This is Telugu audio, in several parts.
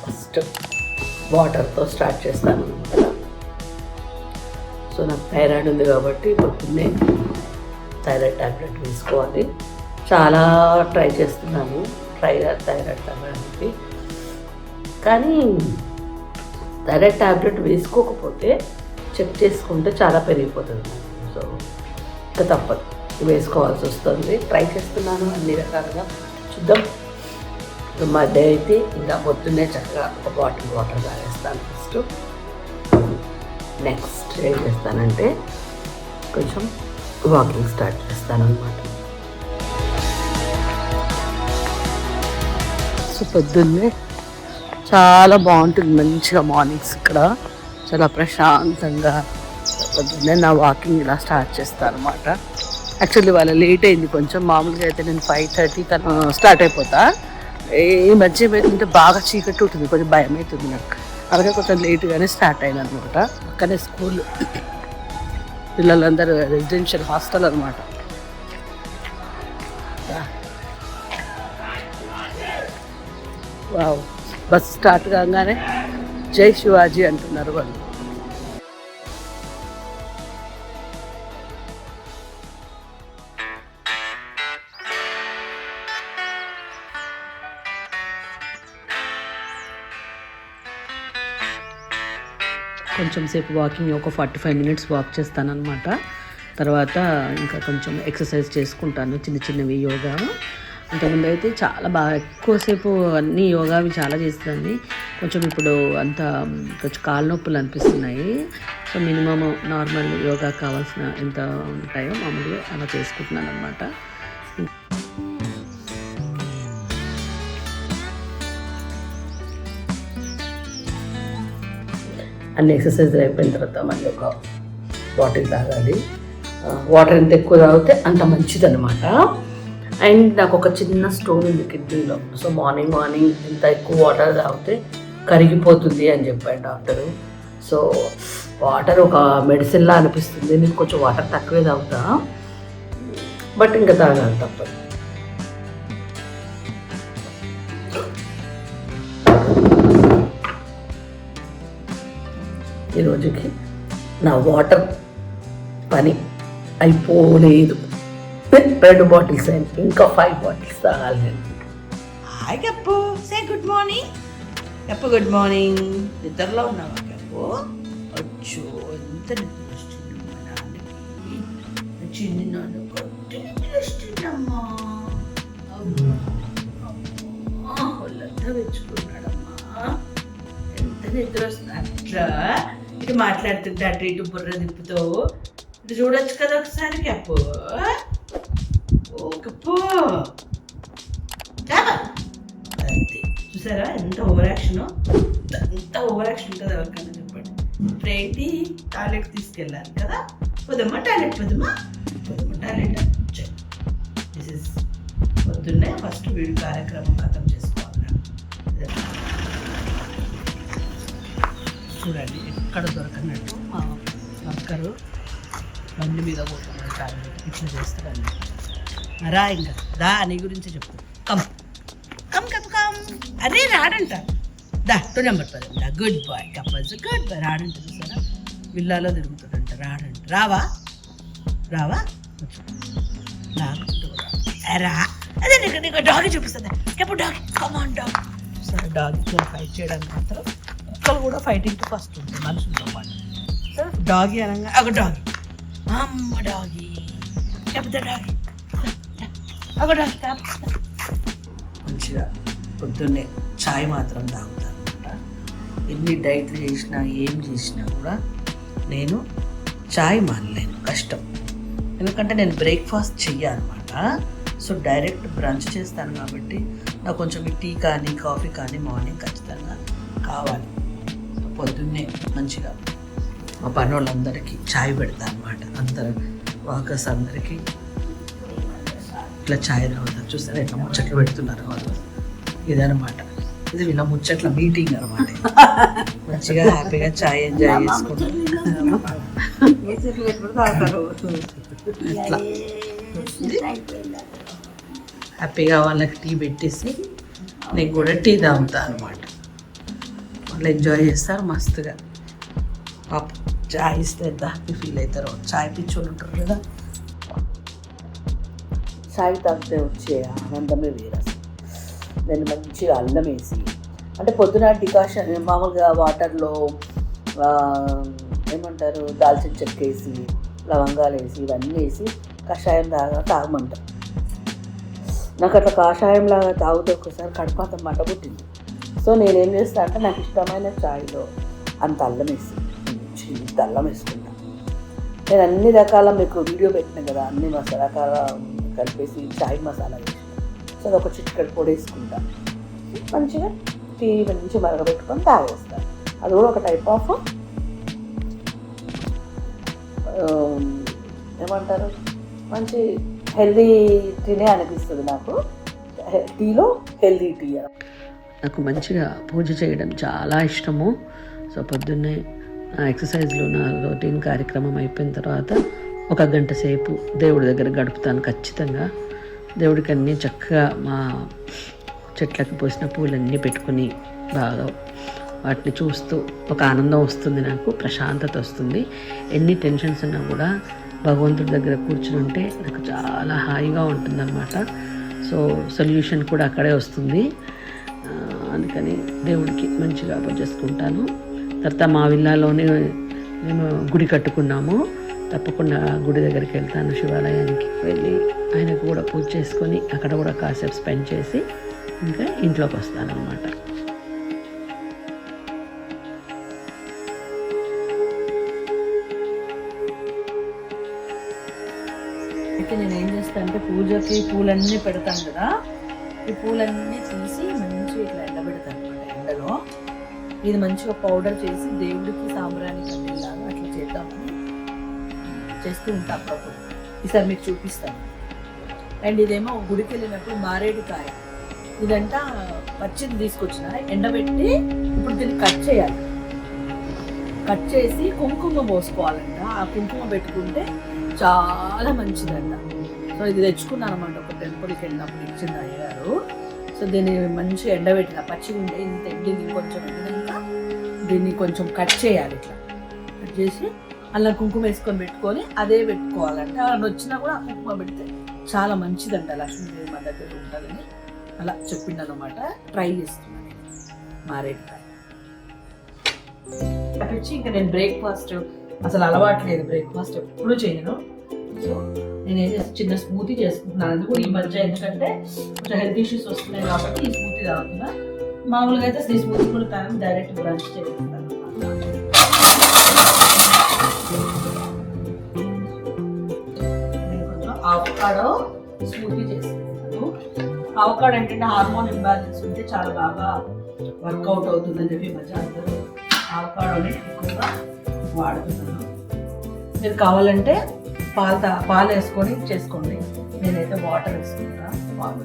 ఫస్ట్ వాటర్తో స్టార్ట్ చేస్తాను అనమాట. సో నాకు థైరాయిడ్ ఉంది కాబట్టి పొద్దున్నే థైరాయిడ్ ట్యాబ్లెట్ వేసుకోవాలి. చాలా ట్రై చేస్తున్నాను థైరాయిడ్ తగ్గడానికి, కానీ థైరాయిడ్ ట్యాబ్లెట్ వేసుకోకపోతే చెక్ చేసుకుంటే చాలా పెరిగిపోతుంది. సో ఇంకా తప్పదు, వేసుకోవాల్సి వస్తుంది. ట్రై చేస్తున్నాను అన్ని రకాలుగా, చూద్దాం. మా డే అయితే ఇంకా పొద్దున్నే చక్కగా ఒక బాటిల్ వాటర్ తాగేస్తాను ఫస్ట్. నెక్స్ట్ ఏం చేస్తానంటే కొంచెం వాకింగ్ స్టార్ట్ చేస్తాను అనమాట. సో పొద్దున్నే చాలా బాగుంటుంది, మంచిగా మార్నింగ్స్ ఇక్కడ చాలా ప్రశాంతంగా. పొద్దున్నే నా వాకింగ్ ఇలా స్టార్ట్ చేస్తాను అనమాట. యాక్చువల్లీ వాళ్ళ లేట్ అయింది కొంచెం, మామూలుగా అయితే నేను 5:30 స్టార్ట్ అయిపోతా. ఈ మధ్య ఏమైతుంటే బాగా చీకటి ఉంటుంది, కొంచెం భయం అవుతుంది నాకు, అలాగే కొంచెం లేట్గానే స్టార్ట్ అయినా అనమాట. అక్కడే స్కూల్, పిల్లలందరూ రెసిడెన్షియల్ హాస్టల్ అనమాట. వావ్, బస్ స్టార్ట్ కాగానే జై శివాజీ అంటున్నారు వాళ్ళు. కొంచెం సేపు వాకింగ్, ఒక 45 minutes వాక్ చేస్తానన్నమాట. తర్వాత ఇంకా కొంచెం ఎక్సర్సైజ్ చేసుకుంటాను, చిన్న చిన్నవి యోగా. అంతకుముందు అయితే చాలా బాగా ఎక్కువసేపు అన్ని యోగావి చాలా చేస్తుంది. కొంచెం ఇప్పుడు అంత కొంచెం కాళ్ళ నొప్పులు అనిపిస్తున్నాయి. సో మినిమమ్ నార్మల్ యోగా కావాల్సిన ఎంత ఉంటాయో మామూలుగా అలా చేసుకుంటున్నాను అనమాట. అన్ని ఎక్సర్సైజ్ అయిపోయిన తర్వాత మళ్ళీ ఒక బాటిల్ తాగాలి. వాటర్ ఎంత ఎక్కువ తాగితే అంత మంచిది అనమాట. అండ్ నాకు ఒక చిన్న స్టోన్ ఉంది కిడ్నీలో. సో మార్నింగ్ ఇంత ఎక్కువ వాటర్ తాగితే కరిగిపోతుంది అని చెప్పాడు డాక్టరు. సో వాటర్ ఒక మెడిసిన్లా అనిపిస్తుంది. నేను కొంచెం వాటర్ తక్కువే తాగుతా, బట్ ఇంకా తాగాలి, తప్పదు. ఈరోజుకి నా వాటర్ పని అయిపోలేదు. 2 బాటిల్స్ అయింది, ఇంకా 5 బాటిల్స్ తాగాలి నేను. Hi cup, say good morning. Cup good morning. నిద్రలో ఉన్నావా కప్పు? అచ్చో, ఎంత నిద్ర వస్తుంది మా నాన్నకి. చిన్ని నాన్న వస్తుందమ్మా, ఒళ్ళంతా తెచ్చుకున్నాడమ్మా. ఎంత నిద్ర వస్తుంది. అట్లా ఇటు మాట్లాడుతుంటే అటు ఇటు బుర్ర తిప్పుతో ఇటు చూడొచ్చు కదా ఒకసారి కప్పు. ఓ కప్పు, అంతే. చూసారా ఎంత ఓవర్ యాక్షన్, ఎంత ఓవర్ యాక్షన్ ఉంటుంది ఎవరికైనా చెప్పండి. ఇప్పుడు ఏంటి, టాయిలెట్ తీసుకెళ్ళాలి కదా, పోదమ్మా టాయిలెట్, పోదమ్మా టాయిలెట్. దిస్ ఇస్ పొద్దున్నే ఫస్ట్ వీడి కార్యక్రమం ఖతం చేసుకోవాలి. చూడండి ఎక్కడ దొరకనట్టు మా వర్కరు బండి మీద పోతున్నాడు, టాయిలెట్ ఇట్లా చేస్తాడండి. రా ఇంకా దా, నీ గురించి చెప్తా. Come come come come. అదే రాడంట. దా 2 నెంబర్ 10 దా. Good boy couples, good boy. రాడంట, చూసారా విల్లాలో తిరుగుతాడంట. రాడంట. రావా రావా రా. అదే నీకు డాగ్ చూపిస్తుంది. ఎప్పుడు డాగ్, కమాన్ డాగ్. సరే డాగ్తో ఫైట్ చేయడానికి మాత్రం కుక్కలు కూడా ఫైటింగ్కి ఫస్ట్ ఉంటుంది మనుషులతో పాటు. సరే డాగి అనగా ఒక డాగి, అమ్మ డాగి, చెప్తా డాగి, ఒక డాగి. మంచిగా పొద్దున్నే చాయ్ మాత్రం తాగుతాను అనమాట. ఎన్ని డైట్లు చేసినా ఏం చేసినా కూడా నేను చాయ్ మానలేను, కష్టం. ఎందుకంటే నేను బ్రేక్ఫాస్ట్ చెయ్యాలన్నమాట. సో డైరెక్ట్ బ్రంచ్ చేస్తాను కాబట్టి నాకు కొంచెం టీ కానీ కాఫీ కానీ మార్నింగ్ ఖచ్చితంగా కావాలి. పొద్దున్నే మంచిగా మా పని వాళ్ళందరికీ చాయ్ పెడతాను అనమాట. అందరూ వాకర్స్ అందరికీ ఇట్లా చాయ్ తాగుతారు. చూస్తారా ఇట్లా ముచ్చట్లు పెడుతున్నారు వాళ్ళు. ఇదనమాట, ఇది వీళ్ళ ముచ్చట్ల మీటింగ్ అనమాట. మంచిగా హ్యాపీగా చాయ్ ఎంజాయ్ చేసుకుంటారు. హ్యాపీగా వాళ్ళకి టీ పెట్టేసి నేను కూడా టీ తాగుతాను అనమాట. వాళ్ళు ఎంజాయ్ చేస్తారు మస్తుగా. పాప చాయ్ ఇస్తే ఎంత హ్యాపీ ఫీల్ అవుతారో. చాయ్ పిచ్చోళ్ళు ఉంటారు కదా, చాయ్ తాగితే వచ్చే ఆనందమే వేరు అసలు. దాన్ని మంచిగా అల్లం వేసి, అంటే పొద్దున డికాషన్ మామూలుగా వాటర్లో ఏమంటారు దాల్చిన చెక్క వేసి, లవంగాలు వేసి, ఇవన్నీ వేసి కషాయం తాగమంటారు. నాకు అట్లా కాషాయం లాగా తాగుతూ ఒకసారి కడుపాత మంట పుట్టింది. సో నేనేం చేస్తాను అంటే నాకు ఇష్టమైన చాయ్లో అంత అల్లం వేసి ఇంత అల్లం వేసుకుంటాను. నేను అన్ని రకాల మీకు వీడియో పెట్టినా కదా, అన్ని రకాల కలిపేసి చాయ్ మసాలా వేసిన. సో అది ఒక చిటికెడు పొడి వేసుకుంటాను. మంచిగా టీ మంచిగా మరగబెట్టుకొని తాగేస్తాను. అది కూడా ఒక టైప్ ఆఫ్ ఏమంటారు మంచి హెల్దీ టీనే అనిపిస్తుంది నాకు. టీలో హెల్దీ టీ. నాకు మంచిగా పూజ చేయడం చాలా ఇష్టము. సో పొద్దున్నే నా ఎక్సర్సైజ్లో నా రొటీన్ కార్యక్రమం అయిపోయిన తర్వాత 1 గంట సేపు దేవుడి దగ్గర గడుపుతాను ఖచ్చితంగా. దేవుడికి అన్నీ చక్కగా మా చెట్లకు పోసిన పూలన్నీ పెట్టుకుని బాగా వాటిని చూస్తూ ఒక ఆనందం వస్తుంది, నాకు ప్రశాంతత వస్తుంది. ఎన్ని టెన్షన్స్ ఉన్నా కూడా భగవంతుడి దగ్గర కూర్చుని ఉంటే నాకు చాలా హాయిగా ఉంటుందన్నమాట. సో సొల్యూషన్ కూడా అక్కడే వస్తుంది. అందుకని దేవుడికి మంచిగా పూజ చేసుకుంటాను. తర్వాత మా విల్లాలోనే మేము గుడి కట్టుకున్నాము. తప్పకుండా గుడి దగ్గరికి వెళ్తాను, శివాలయానికి వెళ్ళి ఆయనకు కూడా పూజ చేసుకొని అక్కడ కూడా కాసేపు స్పెండ్ చేసి ఇంకా ఇంట్లోకి వస్తాను అన్నమాట. అయితే నేను ఏం చేస్తాను అంటే పూజకి పూలన్నీ పెడతాను కదా, ఈ పూలన్నీ తీసి మంచిగా ఇట్లా ఎండబెడతాను అనమాట ఎండలో. ఇది మంచిగా పౌడర్ చేసి దేవుడికి సాంబ్రాణి కట్టేలాగా అట్లా చేద్దామని చేస్తూ ఉంటాను అప్పుడప్పుడు. ఈసారి మీకు చూపిస్తాను. అండ్ ఇదేమో గుడికి వెళ్ళినప్పుడు మారేడుకాయ, ఇదంతా పచ్చిది తీసుకొచ్చిన ఎండబెట్టి ఇప్పుడు దీన్ని కట్ చేయాలి. కట్ చేసి కుంకుమ పోసుకోవాలంట. ఆ కుంకుమ పెట్టుకుంటే చాలా మంచిదంట. సో ఇది తెచ్చుకున్నాను అనమాట, ఒక టెంపుల్కి వెళ్ళినప్పుడు ఇచ్చింది అయ్యారు. సో దీన్ని మంచిగా ఎండబెట్టిన పచ్చిగా ఉంటే ఇంత ఎండింది, కొంచెం ఎండినాక దీన్ని కొంచెం కట్ చేయాలి. ఇట్లా కట్ చేసి అలా కుంకుమ వేసుకొని పెట్టుకొని అదే పెట్టుకోవాలంటే అలా వచ్చినా కూడా ఆ కుంకుమ పెడితే చాలా మంచిదంట. లక్ష్మీదేవి మన దగ్గర ఉంటుందని అలా చెప్పిండు అనమాట. ట్రై చేస్తున్నాను నేను మారేడుకాయ వచ్చి. ఇంకా నేను బ్రేక్ఫాస్ట్ అసలు అలవాట్లేదు, బ్రేక్ఫాస్ట్ ఎప్పుడు చేయను. సో నేను ఏం చేస్తాను, చిన్న స్మూతీ చేసుకుంటున్నాను. అది కూడా ఈ మధ్య ఎందుకంటే కొంచెం హెల్త్ ఇష్యూస్ వస్తున్నాయి కాబట్టి ఈ స్మూతీ తాగుతున్నా. మామూలుగా అయితే ఈ స్మూతీ కూడా తాను డైరెక్ట్ బ్రంచ్ చేస్తున్నాను. నేను కొంచెం అవకాడో స్మూతీ చేసుకుంటాను. అవకాడో ఏంటంటే హార్మోన్ ఇంబ్యాలెన్స్ ఉంటే చాలా బాగా వర్కౌట్ అవుతుందని చెప్పి మధ్య అందరూ అవకాడోని ఎక్కువగా వాడుతున్నాను. మీరు కావాలంటే పాలు వేసుకొని చేసుకోండి. నేనైతే వాటర్ వేసుకుంటాను. పాలు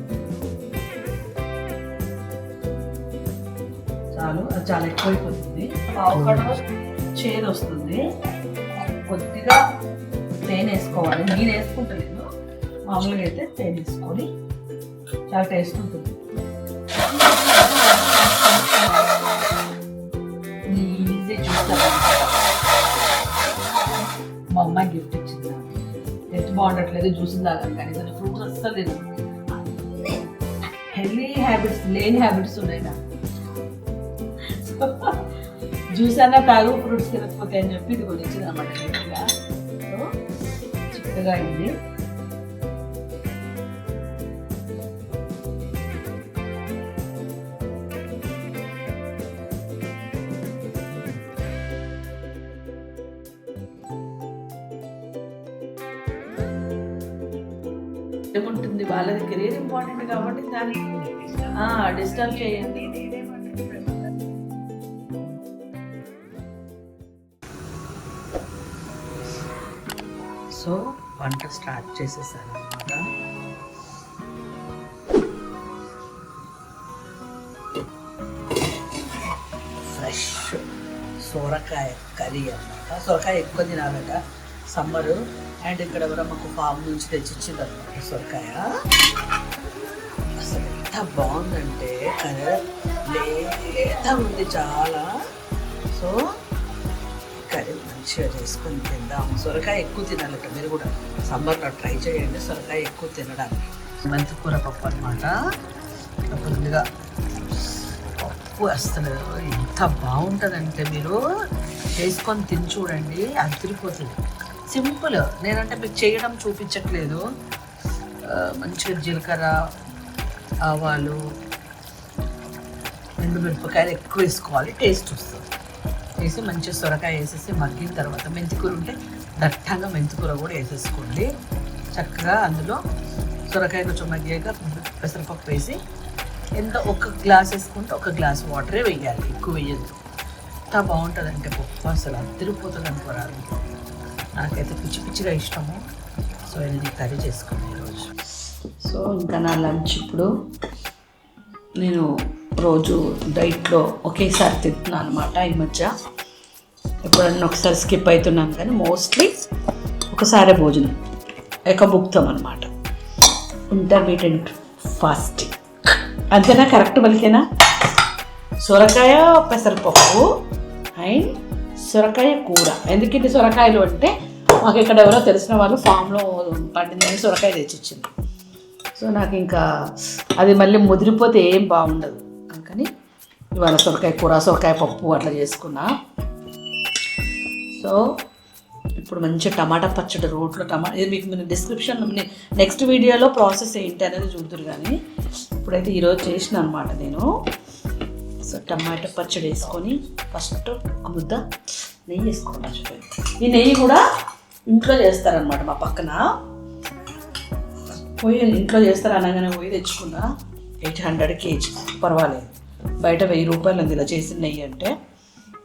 చాలు, అది చాలా ఎక్కువైపోతుంది. అవకాడో చేదు వస్తుంది. కొద్దిగా తేనె వేసుకోవాలి. నేను వేసుకుంటలేదు, మామూలుగా అయితే తేనె వేసుకొని చాలా టేస్ట్ ఉంటుంది. ఈజీ చూస్తాను. మా అమ్మాయి గిఫ్ట్ ఇచ్చింది. టేస్ట్ బాగుండట్లేదు, జ్యూస్ తాగాను కానీ దాని ఫ్రూట్స్ అస్సలు లేదు. హెల్దీ హ్యాబిట్స్ లేని హ్యాబిట్స్ ఉన్నాయి నాకు. జ్యూస్ అన్నా తాగు, ఫ్రూట్స్ తినకపోతే అని చెప్పి ఇది కొన్ని ఇచ్చింది అన్నమాట. గట్టిగా చిక్కగా అయింది. ఏముంటుంది, వాళ్ళది కెరీర్ ఇంపార్టెంట్ కాబట్టి దాన్ని డిస్టర్బ్ చేయండి. సో వంట స్టార్ట్ చేసేసాను అన్నమాట. ఫ్రెష్ సొరకాయ కర్రీ అన్నమాట. సొరకాయ ఎక్కువ తినాలట సమ్మరు. అండ్ ఇక్కడ కూడా మాకు ఫామ్ నుంచి తెచ్చిచ్చింది అనమాట సొరకాయ. అసలు ఎంత బాగుందంటే కలర్ లేత ఉంది చాలా. సో కర్రీ మంచిగా చేసుకొని తిందాము. సొరకాయ ఎక్కువ తినాలట, మీరు కూడా సమ్మర్లో ట్రై చేయండి సొరకాయ ఎక్కువ తినడానికి. మెంతికూర పప్పు అనమాట. కొద్దిగా పప్పు అసలు ఎంత బాగుంటుందంటే మీరు చేసుకొని తిని చూడండి, అదిరిపోతుంది. సింపుల్, నేనంటే మీకు చేయడం చూపించట్లేదు. మంచిగా జీలకర్ర, ఆవాలు, ఎండుమిరపకాయలు ఎక్కువ వేసుకోవాలి, టేస్ట్ వస్తుంది. వేసి మంచిగా సొరకాయ వేసేసి మగ్గిన తర్వాత మెంతికూర ఉంటే దట్టంగా మెంతికూర కూడా వేసేసుకోండి. చక్కగా అందులో సొరకాయ కొంచెం మగ్గాక పెసరపప్పు వేసి ఎంత ఒక గ్లాస్ వేసుకుంటే ఒక గ్లాస్ వాటరే వేయాలి, ఎక్కువ వేయద్దు. ఎంత బాగుంటుందంటే పప్పు అసలు అదిరిపోతుంది అనుకోరాదు. నాకైతే పిచ్చి పిచ్చిగా ఇష్టము. సో ఇది కర్రీ చేసుకున్నాను ఈరోజు. సో ఇంకా నా లంచ్ ఇప్పుడు నేను రోజు డైట్లో ఒకేసారి తింటున్నాను అనమాట. ఈ మధ్య ఎప్పుడన్నా ఒకసారి స్కిప్ అవుతున్నాను, కానీ మోస్ట్లీ ఒకసారే భోజనం ఏకభుక్తం అనమాట. ఇంటర్మీడియట్ ఫాస్టింగ్ అంతేనా? కరెక్ట్ పలికేనా? సొరకాయ పెసరపప్పు అండ్ సొరకాయ కూర. ఎందుకంటే సొరకాయలు అంటే మాకు ఇక్కడ ఎవరో తెలిసిన వాళ్ళు ఫామ్లో పండిందని సొరకాయ తెచ్చిచ్చింది. సో నాకు ఇంకా అది మళ్ళీ ముదిరిపోతే ఏం బాగుండదు, అందుకని ఇవాళ సొరకాయ కూర సొరకాయ పప్పు అట్లా చేసుకున్నా. సో ఇప్పుడు మంచి టమాటా పచ్చడి, రోట్లో ఇది మీకు నేను డిస్క్రిప్షన్ నెక్స్ట్ వీడియోలో ప్రాసెస్ ఏంటి అనేది చూద్దురు. కానీ ఇప్పుడైతే ఈరోజు చేసిన అనమాట నేను. సో టమాటా పచ్చడి వేసుకొని ఫస్ట్ ఒక ముద్ద నెయ్యి వేసుకోవాలి. ఈ నెయ్యి కూడా ఇంట్లో చేస్తారనమాట మా పక్కన. పొయ్యి ఇంట్లో చేస్తారు అనగానే పొయ్యి తెచ్చుకున్నా. 800 kg, పర్వాలేదు. బయట 1000 రూపాయలు ఉంది ఇలా చేసిన నెయ్యి అంటే.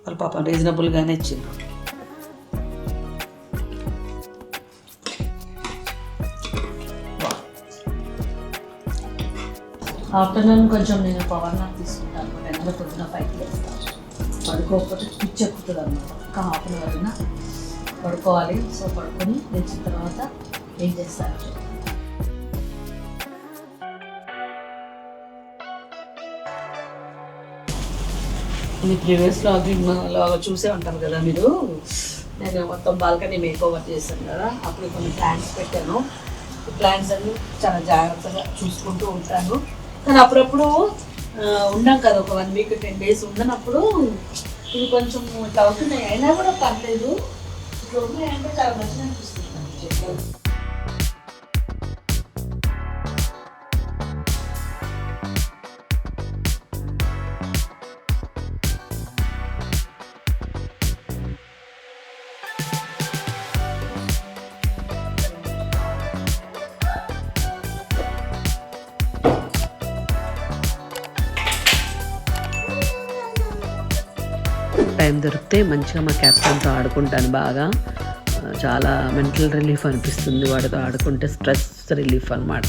వాళ్ళు పాపం రీజనబుల్గానే ఇచ్చిండ్రు. ఆఫ్టర్నూన్ కొంచెం నేను పవర్ నాప్ తీసుకుంటాను అనమాట. ఎందుకంటే పొద్దున 5కి వేస్తాను. పడుకోకపోతే పిచ్చి ఎక్కుతుంది అనమాట. ఒక హాఫ్ అన్ అవర్ అయినా పడుకోవాలి. సో పడుకొని లేచిన తర్వాత ఏం చేస్తాను. మీ ప్రీవియస్ లాగిన్లో చూసే ఉంటారు కదా మీరు. నేను మొత్తం బాల్కనీ మేక్ ఓవర్ చేశాను కదా, అప్పుడు కొన్ని ప్లాంట్స్ పెట్టాను. ఈ ప్లాంట్స్ అన్ని చాలా జాగ్రత్తగా చూసుకుంటూ ఉంటాను. కానీ అప్పుడప్పుడు ఉన్నాం కదా, ఒక 1 వీక్ 10 days ఉండనప్పుడు ఇవి కొంచెం ఇట్లా అవుతున్నాయి. అయినా కూడా పర్లేదు, ఇట్లా ఉన్నాయంటే చాలా మంచిగా అనిపిస్తుంది చెట్లు. టైం దొరికితే మంచిగా మా క్యాప్టెన్తో ఆడుకుంటాను బాగా. చాలా మెంటల్ రిలీఫ్ అనిపిస్తుంది వాడితో ఆడుకుంటే, స్ట్రెస్ రిలీఫ్ అనమాట.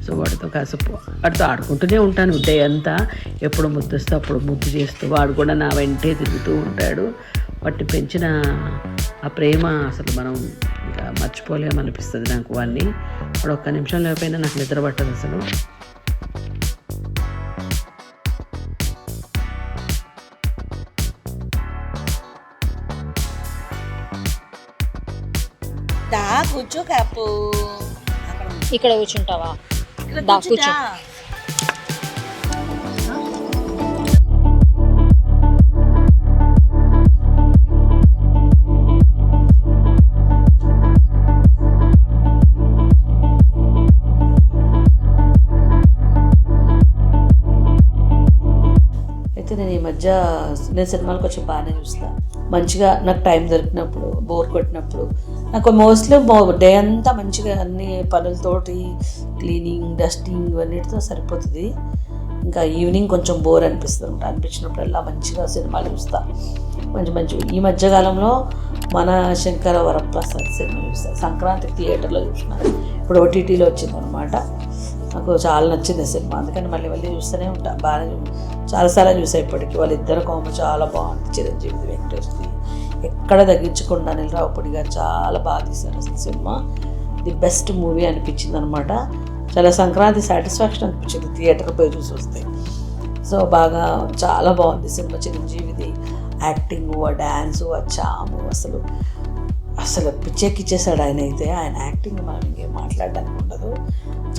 సో వాడితో ఆడుకుంటూనే ఉంటాను డే అంతా. ఎప్పుడు ముద్దు వస్తే అప్పుడు ముద్దు చేస్తూ, వాడు కూడా నా వెంటే తిరుగుతూ ఉంటాడు. వాటిని పెంచిన ఆ ప్రేమ అసలు మనం ఇంకా మర్చిపోలేమనిపిస్తుంది నాకు. వాడిని వాడు ఒక్క నిమిషం లేకపోయినా నాకు నిద్ర పట్టదు అసలు. కూర్చో కాపు, ఇక్కడ కూర్చుంటావా? కూర్చో. అయితే నేను ఈ మధ్య సినిమాలు కొంచెం బాగానే చూస్తాను. మంచిగా నాకు టైం దొరికినప్పుడు, బోర్ కొట్టినప్పుడు, నాకు మోస్ట్లీ డే అంతా మంచిగా అన్ని పనులతోటి క్లీనింగ్, డస్టింగ్ ఇవన్నిటితో సరిపోతుంది. ఇంకా ఈవినింగ్ కొంచెం బోర్ అనిపిస్తుంది. అనిపించినప్పుడల్లా మంచిగా సినిమాలు చూస్తాను. మంచి ఈ మధ్యకాలంలో మన శంకర వరప్రసాద్ సినిమా చూస్తాను. సంక్రాంతి థియేటర్లో చూసినాను, ఇప్పుడు OTTలో వచ్చింది అనమాట. నాకు చాలా నచ్చింది సినిమా, అందుకని మళ్ళీ చూస్తూనే ఉంటాను. బాగా చాలాసార్లు చూసా ఇప్పటికీ. వాళ్ళిద్దరు కాంబో చాలా బాగుంది. చిరంజీవి, వెంకటేష్ది ఎక్కడ తగ్గించకుండా అనిల్ రావిపూడి గారు చాలా బాగా తీశారు అసలు సినిమా. ది బెస్ట్ మూవీ అనిపించింది అనమాట. చాలా సంక్రాంతి సాటిస్ఫాక్షన్ అనిపించింది థియేటర్ పోయి చూసి వస్తే. సో బాగా చాలా బాగుంది సినిమా. చిరంజీవిది యాక్టింగ్, ఆ డ్యాన్సు, ఆ చాము, అసలు పిచ్చెక్కిచ్చేసాడు ఆయన. అయితే ఆయన యాక్టింగ్ మనం ఇంకేం మాట్లాడడానికి ఉండదు,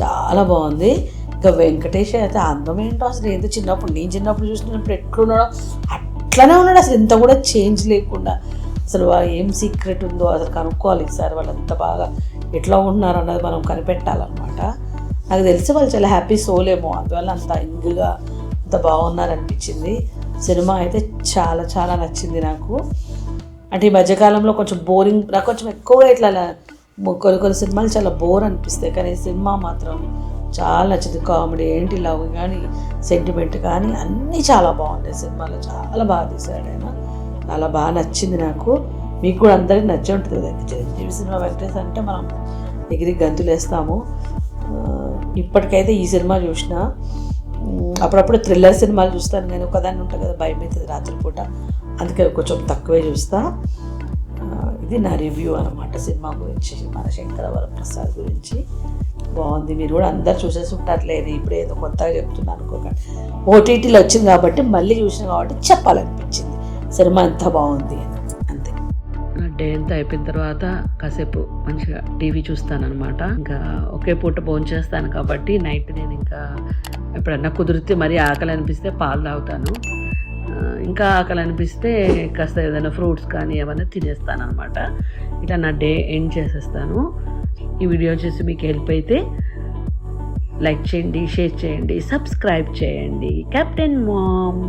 చాలా బాగుంది. ఇంకా వెంకటేష్ అయితే అందం ఏంటో అసలు, ఏదో నేను చిన్నప్పుడు చూసినప్పుడు ఎట్లున్నాడో అట్లనే ఉన్నాడు అసలు, ఇంత కూడా చేంజ్ లేకుండా. అసలు ఏం సీక్రెట్ ఉందో అసలు కనుక్కోవాలి ఈసారి, వాళ్ళు అంత బాగా ఎట్లా ఉంటున్నారు అన్నది మనం కనిపెట్టాలన్నమాట. నాకు తెలిసి వాళ్ళు చాలా హ్యాపీ సోల్ ఏమో, అందువల్ల అంత యంగ్గా అంత బాగున్నారనిపించింది. సినిమా అయితే చాలా చాలా నచ్చింది నాకు. అంటే ఈ మధ్యకాలంలో కొంచెం బోరింగ్, నాకు కొంచెం ఎక్కువగా ఇట్లా కొన్ని సినిమాలు చాలా బోర్ అనిపిస్తాయి, కానీ ఈ సినిమా మాత్రం చాలా నచ్చింది. కామెడీ ఏంటి, లవ్ కానీ, సెంటిమెంట్ కానీ అన్నీ చాలా బాగున్నాయి సినిమాలో. చాలా బాగా తీశాడు ఆయన, చాలా బాగా నచ్చింది నాకు. మీకు కూడా అందరికీ నచ్చే ఉంటుంది కదా చిరంజీవి సినిమా. వెంకటేష్ అంటే మనం ఎగిరి గంతులేస్తాము. ఇప్పటికైతే ఈ సినిమా చూసిన, అప్పుడప్పుడు థ్రిల్లర్ సినిమాలు చూస్తాను. నేను ఒకదాన్ని ఉంటాను కదా, భయం అవుతుంది రాత్రిపూట, అందుకే కొంచెం తక్కువే చూస్తా. ఇది నా రివ్యూ అనమాట సినిమా గురించి, మన శంకర వరప్రసాద్ గురించి. బాగుంది, మీరు కూడా అందరు చూసేసి ఉంటారు. లేదు ఇప్పుడు ఏదో కొత్తగా చెప్తున్నాను అనుకోకండి, ఓటీటీలో వచ్చింది కాబట్టి మళ్ళీ చూసిన కాబట్టి చెప్పాలనిపించింది సినిమా ఎంత బాగుంది అని, అంతే. నా డే అంతా అయిపోయిన తర్వాత కాసేపు మంచిగా టీవీ చూస్తానన్నమాట. ఇంకా ఒకే పూట భోజనం చేస్తాను కాబట్టి నైట్ నేను ఇంకా ఎప్పుడన్నా కుదిరితే మరీ ఆకలి అనిపిస్తే పాలు తాగుతాను, ఇంకా ఆకలి అనిపిస్తే కాస్త ఏదైనా ఫ్రూట్స్ కానీ ఏమైనా తినేస్తాను అనమాట. ఇట్లా నా డే ఎండ్ చేసేస్తాను. ఈ వీడియో వచ్చేసి మీకు హెల్ప్ అయితే లైక్ చేయండి, షేర్ చేయండి, సబ్స్క్రైబ్ చేయండి. Captain ma'am.